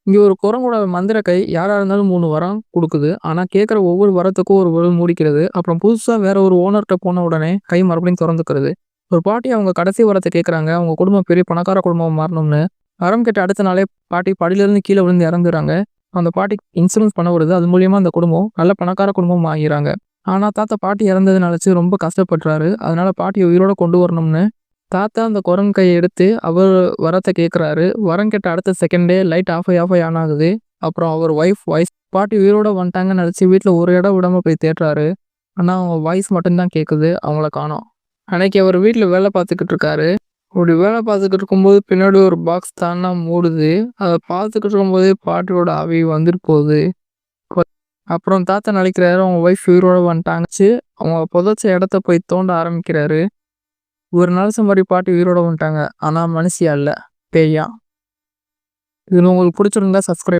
இங்க ஒரு குரங்கோட மந்திர கை யாரா இருந்தாலும் 3 வரம் குடுக்குது. ஆனா கேட்கிற ஒவ்வொரு வரத்துக்கும் ஒரு மூடிக்கிறது. அப்புறம் புதுசா வேற ஒரு ஓனர்ட்ட போன உடனே கை மறுபடியும் தொறந்துக்கிறது. ஒரு பாட்டி அவங்க கடைசி வரத்த கேட்கறாங்க. அவங்க குடும்பம் பெரிய பணக்கார குடும்பமா மாறணும்னு. வரம் கேட்ட அடுத்த நாளே பாட்டி படியிலேருந்து கீழ விழுந்து இறந்துர்றாங்க. அந்த பாட்டிக்கு இன்சூரன்ஸ் பணம் வருது. அது மூலியமா அந்த குடும்பம் நல்ல பணக்கார குடும்பமா ஆகிறாங்க. ஆனா தாத்தா பாட்டி இறந்தத நெனச்சு ரொம்ப கஷ்டப்படுறாரு. அதனால பாட்டிய உயிரோட கொண்டு வரணும்னு தாத்தா அந்த குரங்கு கைய எடுத்து அவர் வரத்த கேட்குறாரு. வரம் கேட்ட அடுத்த செகண்டே லைட் ஆஃப் ஆயி ஆன் ஆகுது. அப்புறம் அவர் ஒய்ஃப் வாய்ஸ் பாட்டி உயிரோட வந்துட்டாங்கன்னு நெனச்சு வீட்ல ஒரு இடம் விடாம போய் தேடுறாரு. ஆனா அவங்க வாய்ஸ் மட்டும் தான் கேட்குது. அவங்கள காணோம். அன்னைக்கு அவர் வீட்ல வேல பார்த்துக்கிட்டு இருக்காரு. அப்படி வேல பார்த்துக்கிட்டு இருக்கும்போது பின்னாடி ஒரு பாக்ஸ் தானா மூடுது. அத பார்த்துக்கிட்டு இருக்கும்போதே பாட்டியோட ஆவி வந்துட்டு போகுது. அப்புறம் தாத்தா நெனைக்கிறாரு அவங்க ஒய்ஃப் உயிரோட வந்துட்டாங்கச்சு. அவங்க புதைச்ச இடத்த போய் தோண்ட ஆரம்பிக்கிறாரு. ஒரு நிமிஷம் மாரி பாட்டி உயிரோட வந்துட்டாங்க. ஆனா மனுஷியா இல்ல. பேயா. இது உங்களுக்கு புடிச்சிருந்தா சப்ஸ்கிரைப்